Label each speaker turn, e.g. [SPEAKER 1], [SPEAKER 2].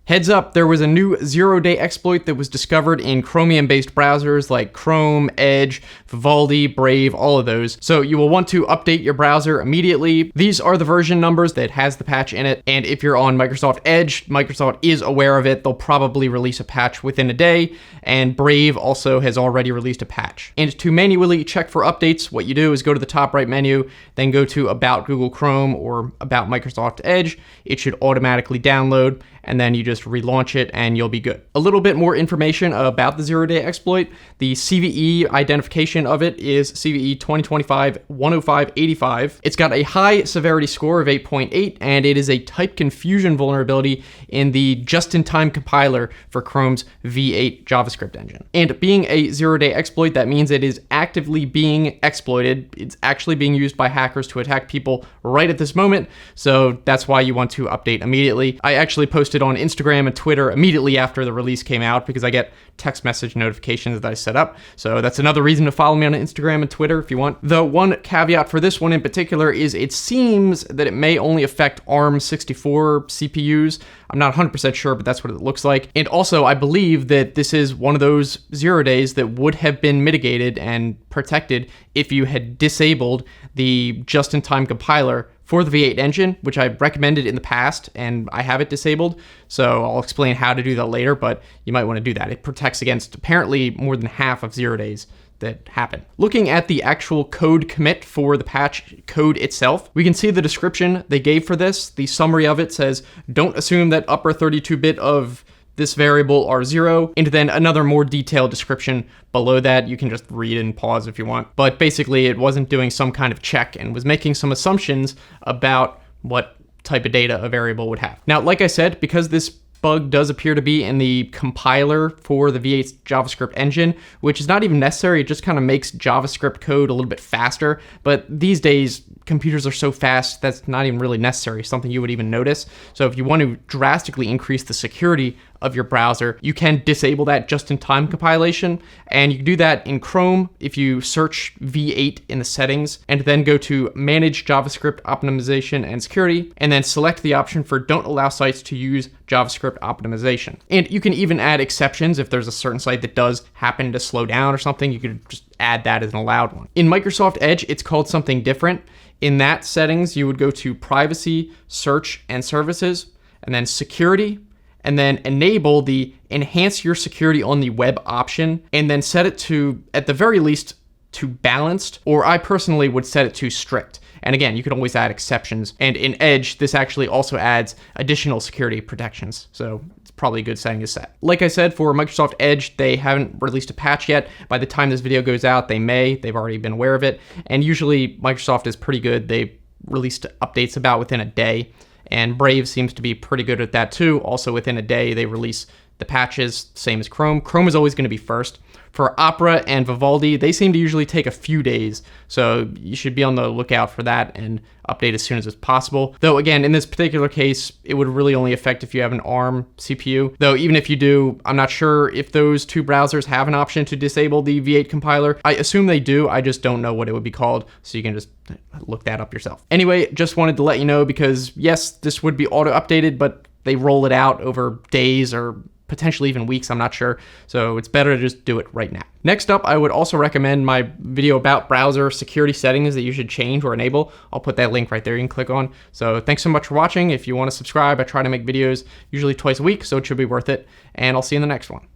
[SPEAKER 1] Heads up, there was a new zero-day exploit that was discovered in Chromium-based browsers like Chrome, Edge, Vivaldi, Brave, all of those. So you will want to update your browser immediately. These are the version numbers that has the patch in it. And if you're on Microsoft Edge, Microsoft is aware of it. They'll probably release a patch within a day. And Brave also has already released a patch. And to manually check for updates, what you do is go to the top right menu, then go to About Google Chrome or About Microsoft Edge. It should automatically download, and then you just relaunch it and you'll be good. A little bit more information about the zero-day exploit. The CVE identification of it is CVE 2025-10585. It's got a high severity score of 8.8, and it is a type confusion vulnerability in the just-in-time compiler for Chrome's V8 JavaScript engine. And being a zero-day exploit, that means it is actively being exploited. It's actually being used by hackers to attack people right at this moment, so that's why you want to update immediately. I actually posted on Instagram and Twitter immediately after the release came out because I get text message notifications that I set up. So that's another reason to follow me on Instagram and Twitter if you want. The one caveat for this one in particular is it seems that it may only affect ARM64 CPUs. I'm not 100% sure, but that's what it looks like. And also, I believe that this is one of those 0 days that would have been mitigated and protected if you had disabled the just-in-time compiler for the V8 engine, which I've recommended in the past, and I have it disabled. So I'll explain how to do that later, but you might want to do that. It protects against apparently more than half of 0 days that happen. Looking at the actual code commit for the patch code itself, we can see the description they gave for this. The summary of it says, don't assume that upper 32-bit of this variable are 0, and then another more detailed description below that. You can just read and pause if you want. But basically, it wasn't doing some kind of check and was making some assumptions about what type of data a variable would have. Now, like I said, because this bug does appear to be in the compiler for the V8 JavaScript engine, which is not even necessary. It just kind of makes JavaScript code a little bit faster. But these days, computers are so fast, that's not even really necessary, something you would even notice. So if you want to drastically increase the security of your browser, you can disable that just-in-time compilation. And you can do that in Chrome if you search V8 in the settings and then go to Manage JavaScript Optimization and Security, and then select the option for Don't Allow Sites to Use JavaScript Optimization. And you can even add exceptions if there's a certain site that does happen to slow down or something. You could just add that as an allowed one. In Microsoft Edge, it's called something different. In that settings, you would go to Privacy, Search, and Services, and then Security, and then enable the Enhance Your Security on the Web option, and then set it to, at the very least, to Balanced, or I personally would set it to Strict. And again, you can always add exceptions. And in Edge, this actually also adds additional security protections. So it's probably a good setting to set. Like I said, for Microsoft Edge, they haven't released a patch yet. By the time this video goes out, they may. They've already been aware of it. And usually Microsoft is pretty good. They released updates about within a day. And Brave seems to be pretty good at that too. Also within a day, they release the patches, same as Chrome. Chrome is always going to be first. For Opera and Vivaldi, they seem to usually take a few days, so you should be on the lookout for that and update as soon as it's possible. Though again, in this particular case, it would really only affect if you have an ARM CPU. Though even if you do, I'm not sure if those two browsers have an option to disable the V8 compiler. I assume they do, I just don't know what it would be called, so you can just look that up yourself. Anyway, just wanted to let you know because yes, this would be auto-updated, but they roll it out over days or potentially even weeks, I'm not sure. So it's better to just do it right now. Next up, I would also recommend my video about browser security settings that you should change or enable. I'll put that link right there you can click on. So thanks so much for watching. If you want to subscribe, I try to make videos usually twice a week, so it should be worth it. And I'll see you in the next one.